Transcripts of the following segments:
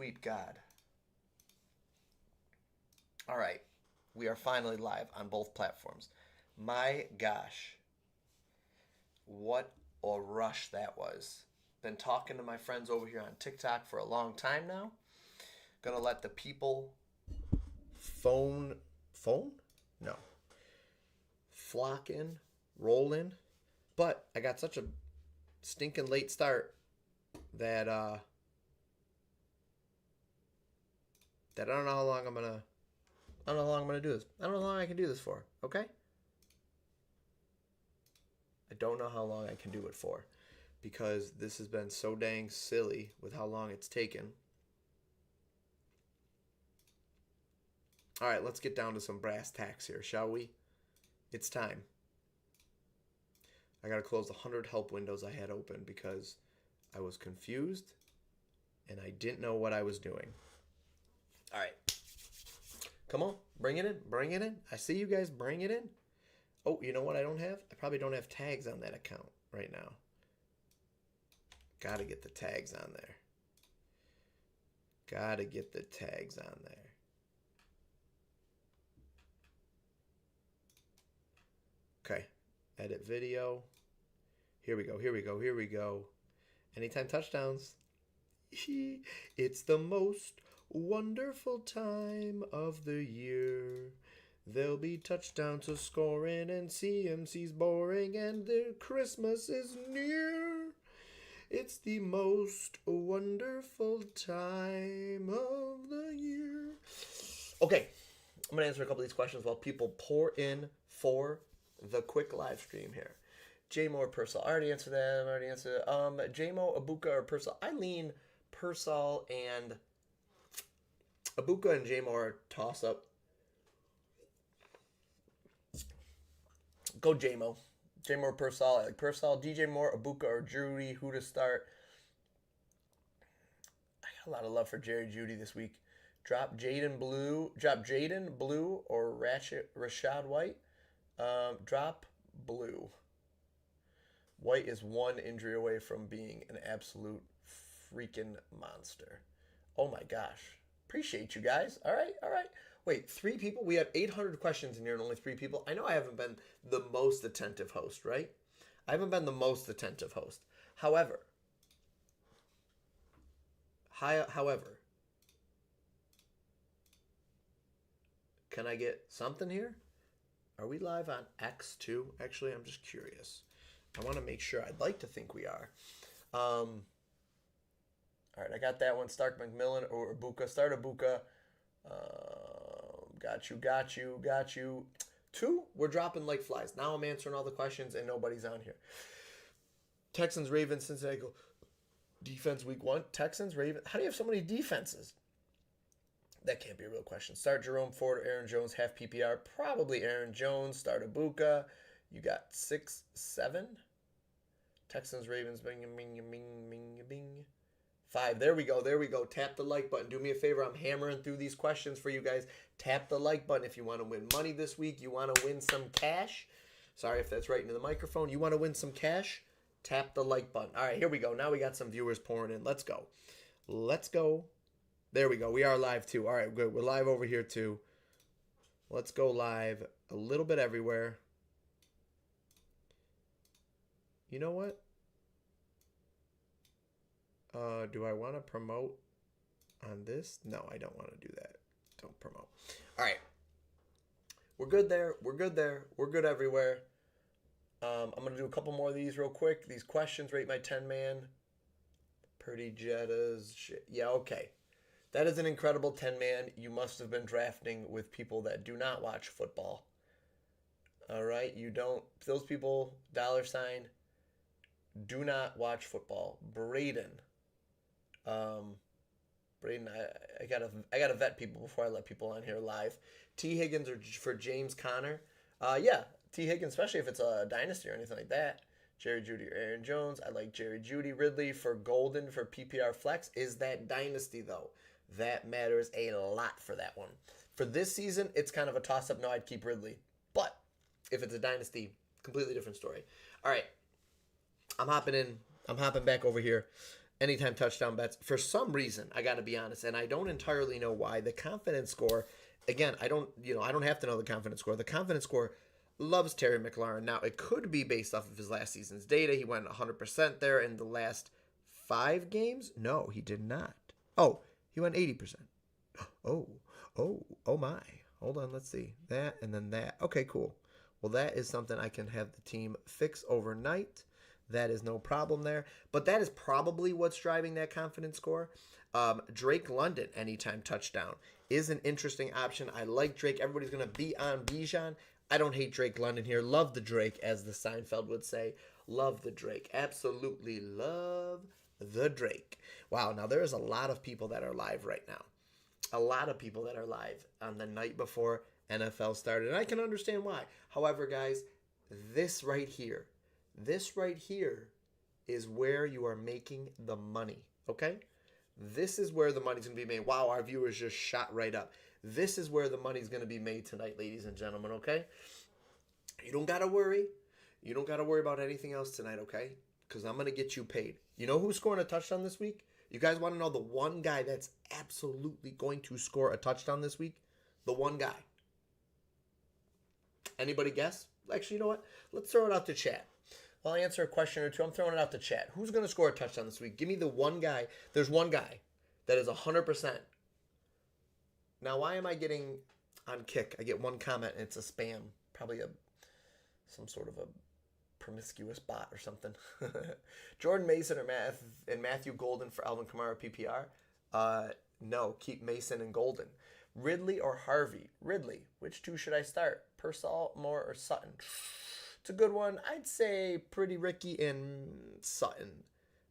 sweet God. All right. We are finally live on both platforms. My gosh. What a rush that was. Been talking to my friends over here on TikTok for a long time now. Gonna let the people flock in, roll in. But I got such a stinking late start that I don't know how long I'm gonna do this. I don't know how long I can do this for, okay? I don't know how long I can do it for because this has been so dang silly with how long it's taken. All right, let's get down to some brass tacks here, shall we? It's time. I got to close the 100 help windows I had open because I was confused and I didn't know what I was doing. All right. Come on, bring it in, bring it in. I see you guys, bring it in. Oh, you know what I don't have? I probably don't have tags on that account right now. Gotta get the tags on there. Gotta get the tags on there. Okay, edit video. Here we go, here we go, here we go. Anytime touchdowns. It's the most wonderful time of the year. There'll be touchdowns to scoring and CMC's boring and the Christmas is near. It's the most wonderful time of the year. Okay, I'm going to answer a couple of these questions while people pour in for the quick live stream here. J-Mo or Purcell? I already answered that. J-Mo, Abuka, or Purcell? I lean Purcell and Abuka and J-Mo are toss-up. Go J-Mo. J-Mo or Purcell? I like Purcell. DJ Moore, Abuka, or Judy? Who to start? I got a lot of love for Jerry Judy this week. Drop Jaden Blue, or Rashad White. Drop Blue. White is one injury away from being an absolute freaking monster. Oh my gosh. Appreciate you guys. All right. Wait, 3 people? We have 800 questions in here and only 3 people. I know I haven't been the most attentive host, right? I haven't been the most attentive host. However, can I get something here? Are we live on X too? Actually, I'm just curious. I want to make sure. I'd like to think we are. All right, I got that one. Stark McMillan or Abuka. Start Abuka. Got you. 2, we're dropping like flies. Now I'm answering all the questions and nobody's on here. Texans, Ravens, Cincinnati. Defense week 1. Texans, Ravens. How do you have so many defenses? That can't be a real question. Start Jerome Ford, Aaron Jones, half PPR. Probably Aaron Jones. Start Abuka. You got 6, 7. Texans, Ravens, bing. 5. There we go. Tap the like button. Do me a favor. I'm hammering through these questions for you guys. Tap the like button if you want to win money this week. You want to win some cash. Sorry if that's right into the microphone. You want to win some cash? Tap the like button. All right, here we go. Now we got some viewers pouring in. Let's go. There we go. We are live too. All right, good. We're live over here too. Let's go live a little bit everywhere. You know what? Do I want to promote on this? No, I don't want to do that. Don't promote. All right. We're good there. We're good everywhere. I'm going to do a couple more of these real quick. These questions, rate my 10-man. Purdy Jettas. Shit. Yeah, okay. That is an incredible 10-man. You must have been drafting with people that do not watch football. All right? You don't. Those people, $, do not watch football. Braden, I gotta vet people before I let people on here live. T. Higgins or for James Conner? Yeah, T. Higgins, especially if it's a dynasty or anything like that. Jerry Judy or Aaron Jones? I like Jerry Judy. Ridley for Golden for PPR flex. Is that dynasty though? That matters a lot for that one. For this season, it's kind of a toss-up. No, I'd keep Ridley. But if it's a dynasty, completely different story. All right. I'm hopping back over here. anytime touchdown bets. For some reason, I got to be honest, and I don't entirely know why. The confidence score, again, I don't have to know the confidence score. The confidence score loves Terry McLaurin. Now, it could be based off of his last season's data. He went 100% there in the last 5 games. No, he did not. Oh, he went 80%. Oh my. Hold on, let's see. That and then that. Okay, cool. Well, that is something I can have the team fix overnight. That is no problem there. But that is probably what's driving that confidence score. Drake London, anytime touchdown, is an interesting option. I like Drake. Everybody's going to be on Bijan. I don't hate Drake London here. Love the Drake, as the Seinfeld would say. Love the Drake. Absolutely love the Drake. Wow, now there is a lot of people that are live right now. A lot of people that are live on the night before NFL started. And I can understand why. However, guys, this right here is where you are making the money, okay? This is where the money's going to be made. Wow, our viewers just shot right up. This is where the money's going to be made tonight, ladies and gentlemen, okay? You don't got to worry. You don't got to worry about anything else tonight, okay? Because I'm going to get you paid. You know who's scoring a touchdown this week? You guys want to know the one guy that's absolutely going to score a touchdown this week? The one guy. Anybody guess? Actually, you know what? Let's throw it out to chat. While I answer a question or two, I'm throwing it out to chat. Who's going to score a touchdown this week? Give me the one guy. There's one guy that is 100%. Now, why am I getting on Kick? I get one comment and it's a spam. Probably some sort of a promiscuous bot or something. Jordan Mason and Matthew Golden for Alvin Kamara PPR. No, keep Mason and Golden. Ridley or Harvey? Ridley. Which two should I start? Pearsall, Moore, or Sutton? It's a good one. I'd say Pretty Ricky and Sutton.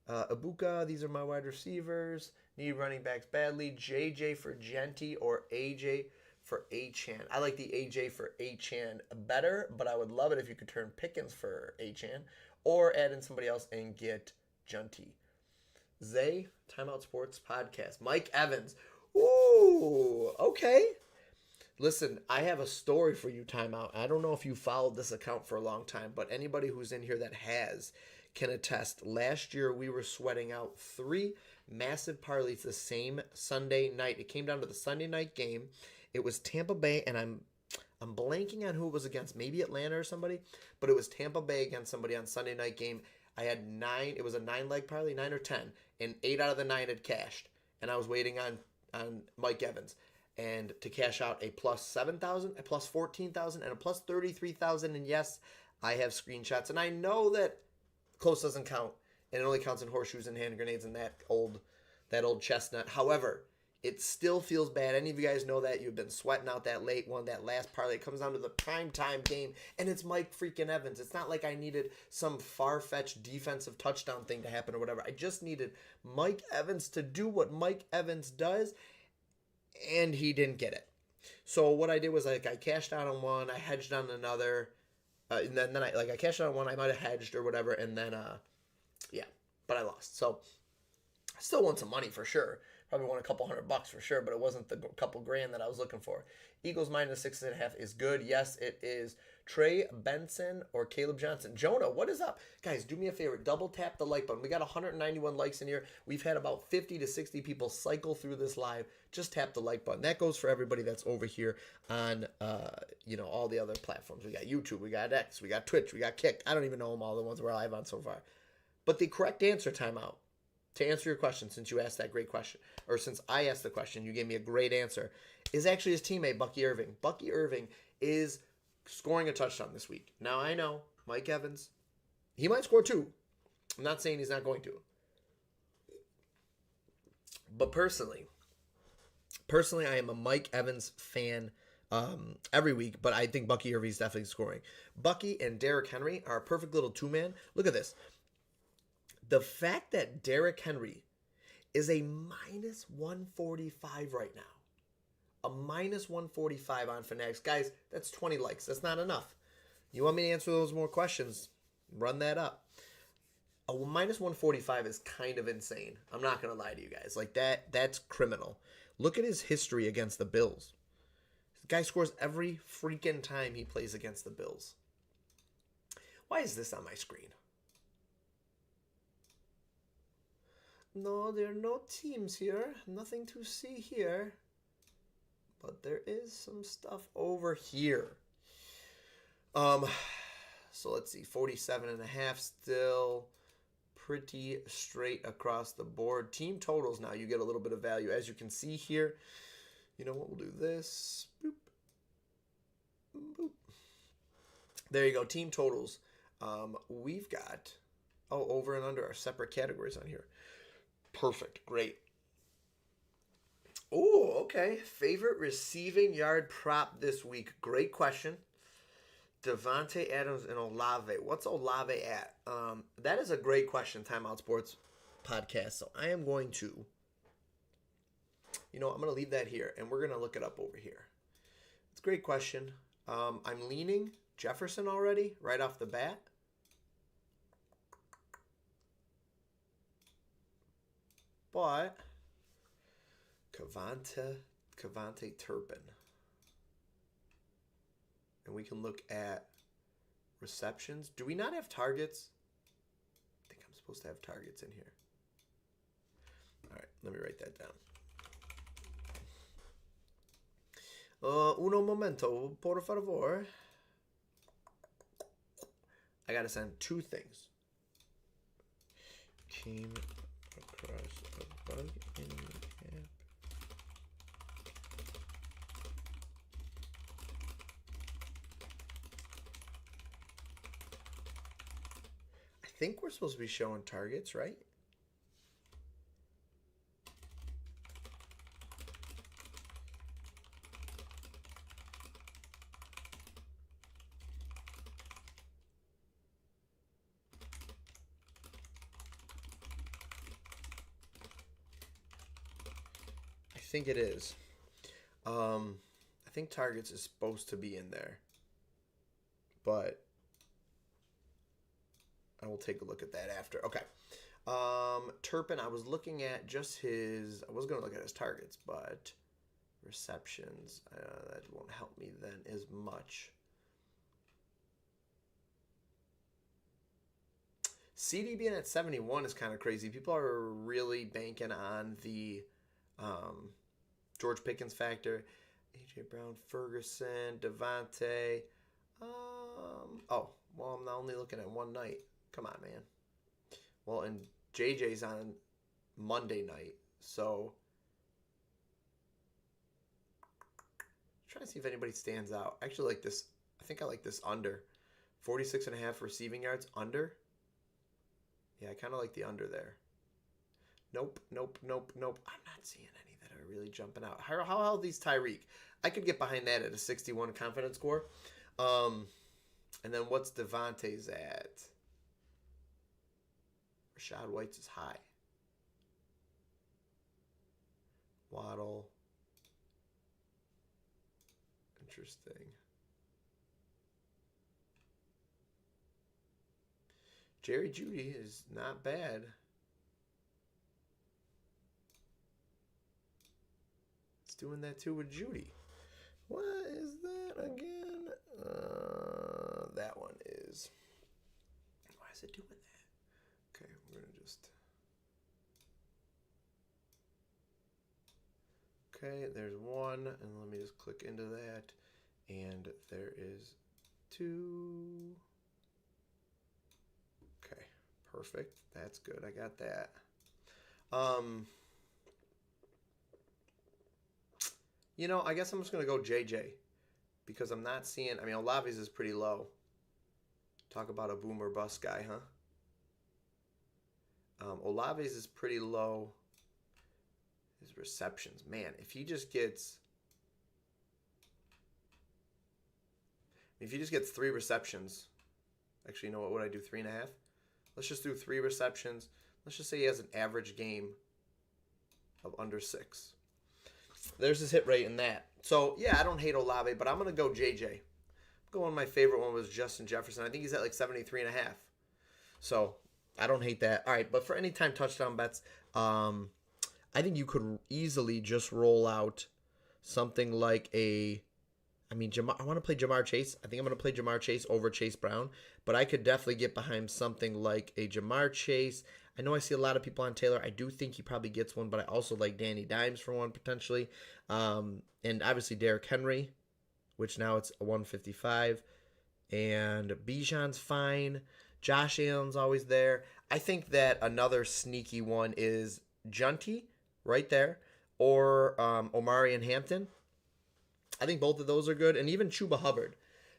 Ibuka, these are my wide receivers. Need running backs badly. JJ for Genty or AJ for Achan. I like the AJ for Achan better, but I would love it if you could turn Pickens for Achan or add in somebody else and get Genty. Zay, Timeout Sports Podcast. Mike Evans. Ooh, okay. Listen, I have a story for you, Timeout. I don't know if you followed this account for a long time, but anybody who's in here that has can attest. Last year, we were sweating out 3 massive parlays the same Sunday night. It came down to the Sunday night game. It was Tampa Bay, and I'm blanking on who it was against. Maybe Atlanta or somebody, but it was Tampa Bay against somebody on Sunday night game. I had 9. It was a 9-leg parlay, 9 or 10, and 8 out of the 9 had cashed. And I was waiting on Mike Evans. And to cash out a plus 7,000, a plus 14,000, and a plus 33,000. And yes, I have screenshots. And I know that close doesn't count, and it only counts in horseshoes and hand grenades and that old chestnut. However, it still feels bad. Any of you guys know that you've been sweating out that late one, that last parlay. It comes down to the primetime game, and it's Mike freaking Evans. It's not like I needed some far-fetched defensive touchdown thing to happen or whatever. I just needed Mike Evans to do what Mike Evans does, and he didn't get it. So what I did was I cashed out on one, I hedged on another, and then I cashed out on one, I might have hedged or whatever, and then but I lost. So I still won some money for sure. Probably won a couple $100 for sure, but it wasn't the couple grand that I was looking for. Eagles minus 6.5 is good. Yes, it is. Trey Benson or Caleb Johnson. Jonah, what is up? Guys, do me a favor. Double tap the like button. We got 191 likes in here. We've had about 50 to 60 people cycle through this live. Just tap the like button. That goes for everybody that's over here on, all the other platforms. We got YouTube, we got X, we got Twitch, we got Kick. I don't even know them all, the ones we're live on so far. But the correct answer, Timeout, to answer your question, since you asked that great question, or since I asked the question, you gave me a great answer, is actually his teammate, Bucky Irving. Bucky Irving is scoring a touchdown this week. Now, I know, Mike Evans, he might score 2. I'm not saying he's not going to. But personally, I am a Mike Evans fan every week, but I think Bucky Irving is definitely scoring. Bucky and Derrick Henry are a perfect little 2-man. Look at this. The fact that Derrick Henry is a minus 145 right now. A minus 145 on Fanatics. Guys, that's 20 likes. That's not enough. You want me to answer those more questions? Run that up. A minus 145 is kind of insane. I'm not going to lie to you guys. Like that's criminal. Look at his history against the Bills. This guy scores every freaking time he plays against the Bills. Why is this on my screen? No, there are no teams here. Nothing to see here. But there is some stuff over here. So let's see. 47.5 still. Pretty straight across the board. Team totals now. You get a little bit of value. As you can see here. You know what? We'll do this. Boop. Boop. There you go. Team totals. We've got... Oh, over and under are separate categories on here. Perfect. Great. Oh, okay. Favorite receiving yard prop this week? Great question. Devontae Adams and Olave. What's Olave at? That is a great question, Timeout Sports podcast. So I am going to, I'm going to leave that here, and we're going to look it up over here. It's a great question. I'm leaning Jefferson already, right off the bat. But Cavante Turpin. And we can look at receptions. Do we not have targets? I think I'm supposed to have targets in here. All right, let me write that down. Uno momento, por favor. I got to send two things. Team across a bug in the app. I think we're supposed to be showing targets, right? I think it is. I think targets is supposed to be in there. But I will take a look at that after. Okay. Turpin, I was looking at just his... I was going to look at his targets, but receptions, that won't help me then as much. CD being at 71 is kind of crazy. People are really banking on the George Pickens factor. A.J. Brown, Ferguson, Devontae. Oh, well, I'm not only looking at one night. Come on, man. Well, and JJ's on Monday night, so trying to see if anybody stands out. I actually like this. I think I like this under. 46.5 receiving yards under. Yeah, I kind of like the under there. Nope. I'm not seeing any that are really jumping out. How healthy is Tyreek? I could get behind that at a 61 confidence score. And then what's Devontae's at? Rashad White's is high. Waddle. Interesting. Jerry Jeudy is not bad. It's doing that too with Jeudy. What is that again? That one is. Why is it doing that? Okay, we're going to just... Okay, there's one, and let me just click into that. And there is two. Okay, perfect. That's good. I got that. I guess I'm just going to go JJ. Because I'm not seeing... I mean, Olave's is pretty low. Talk about a boom or bust guy, huh? Olave's is pretty low. His receptions. Man, if he just gets 3 receptions. Actually, you know what would I do? 3.5? Let's just do 3 receptions. Let's just say he has an average game of under 6. There's his hit rate in that. So, yeah, I don't hate Olave, but I'm going to go JJ. Going my favorite one was Justin Jefferson. I think he's at like 73.5. So, I don't hate that. All right, but for anytime touchdown bets, I think you could easily just roll out something like I want to play Jamar Chase. I think I'm going to play Jamar Chase over Chase Brown, but I could definitely get behind something like a Jamar Chase. I know I see a lot of people on Taylor. I do think he probably gets one, but I also like Danny Dimes for one potentially. And obviously Derrick Henry, which now it's a 155. And Bijan's fine. Josh Allen's always there. I think that another sneaky one is Junty right there, or Omari and Hampton. I think both of those are good, and even Chuba Hubbard.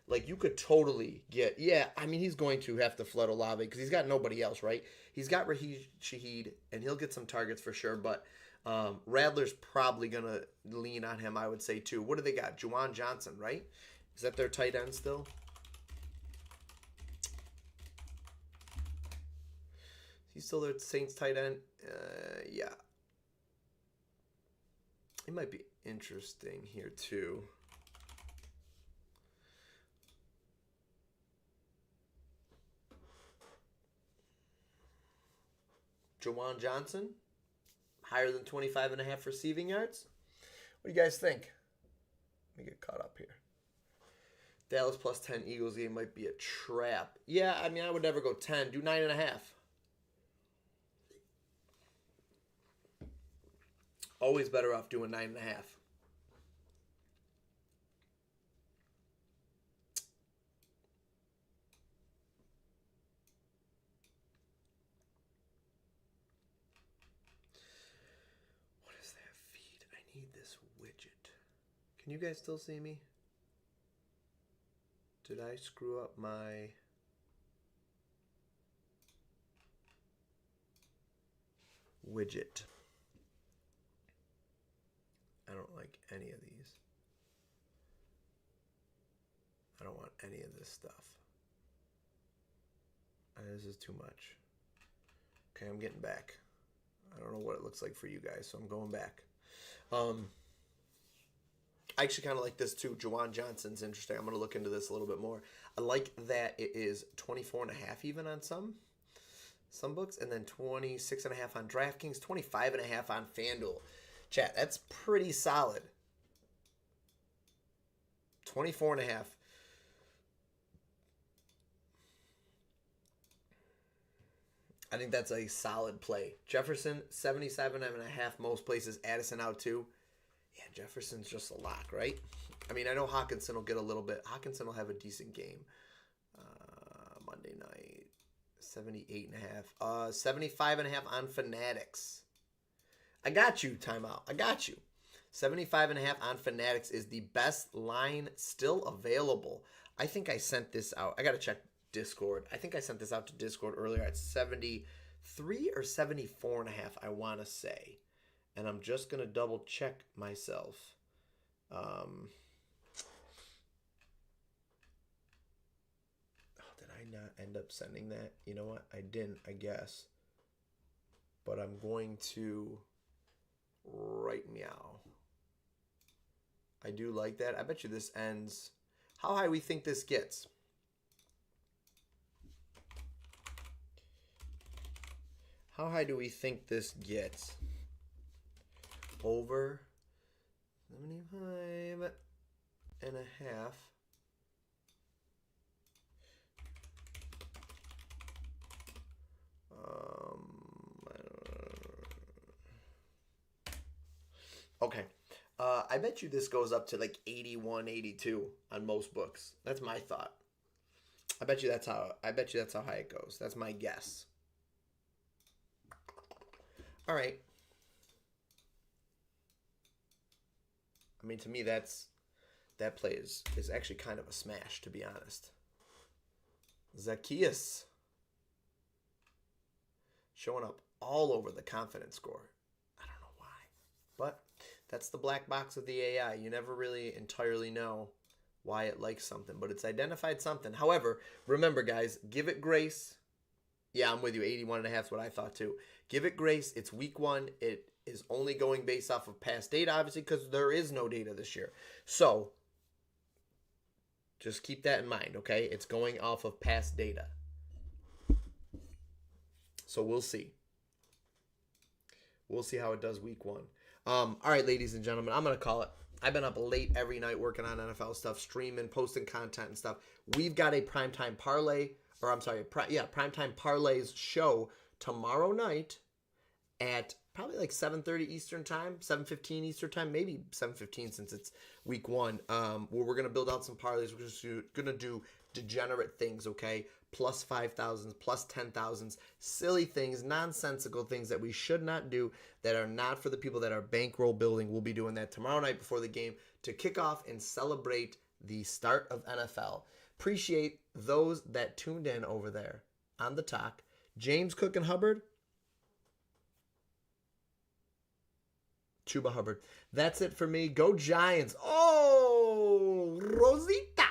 Like, you could totally get, yeah, I mean, he's going to have to flood Olave because he's got nobody else, right? He's got Raheem Shaheed, and he'll get some targets for sure, but Radler's probably going to lean on him, I would say, too. What do they got? Juwan Johnson, right? Is that their tight end still? He's still their Saints tight end? Yeah. It might be interesting here, too. Juwan Johnson, higher than 25.5 receiving yards. What do you guys think? Let me get caught up here. Dallas plus 10 Eagles game might be a trap. Yeah, I mean, I would never go 10. Do 9.5. Always better off doing 9.5. What is that feed? I need this widget. Can you guys still see me? Did I screw up my... widget? I don't like any of these. I don't want any of this stuff. This is too much. Okay, I'm getting back. I don't know what it looks like for you guys, so I'm going back. I actually kind of like this too. Juwan Johnson's interesting. I'm going to look into this a little bit more. I like that it is 24.5 even on some books, and then 26.5 on DraftKings, 25.5 on FanDuel. Chat, that's pretty solid. 24.5. I think that's a solid play. Jefferson, 77.5 most places. Addison out too. Yeah, Jefferson's just a lock, right? I mean, I know Hawkinson will get a little bit. Hawkinson will have a decent game. Monday night, 78.5. 75.5 on Fanatics. I got you, timeout. I got you. 75.5 on Fanatics is the best line still available. I think I sent this out. I got to check Discord. I think I sent this out to Discord earlier at 73 or 74.5, I want to say. And I'm just going to double check myself. Did I not end up sending that? You know what? I didn't, I guess. But I'm going to right meow. I do like that. I bet you this ends. How high we think this gets? How high do we think this gets? Over 75.5. Okay. I bet you this goes up to like 81, 82 on most books. That's my thought. I bet you that's how high it goes. That's my guess. All right. I mean, to me, that play is actually kind of a smash, to be honest. Zacchaeus showing up all over the confidence score. I don't know why, but that's the black box of the AI. You never really entirely know why it likes something, but it's identified something. However, remember, guys, give it grace. Yeah, I'm with you. 81.5 is what I thought too. Give it grace. It's week 1. It is only going based off of past data, obviously, because there is no data this year. So just keep that in mind, okay? It's going off of past data. So we'll see. We'll see how it does week 1. All right, ladies and gentlemen, I'm going to call it. I've been up late every night working on NFL stuff, streaming, posting content and stuff. We've got a primetime parlay, or I'm sorry, primetime parlays show tomorrow night at probably like 7:30 Eastern time, 7:15 Eastern time, maybe 7:15 since it's week 1, where we're going to build out some parlays. We're just going to do degenerate things, okay? Plus 5,000s, plus 10,000s, silly things, nonsensical things that we should not do, that are not for the people that are bankroll building. We'll be doing that tomorrow night before the game to kick off and celebrate the start of NFL. Appreciate those that tuned in over there on the talk. James Cook and Hubbard. Chuba Hubbard. That's it for me. Go Giants. Oh, Rosita.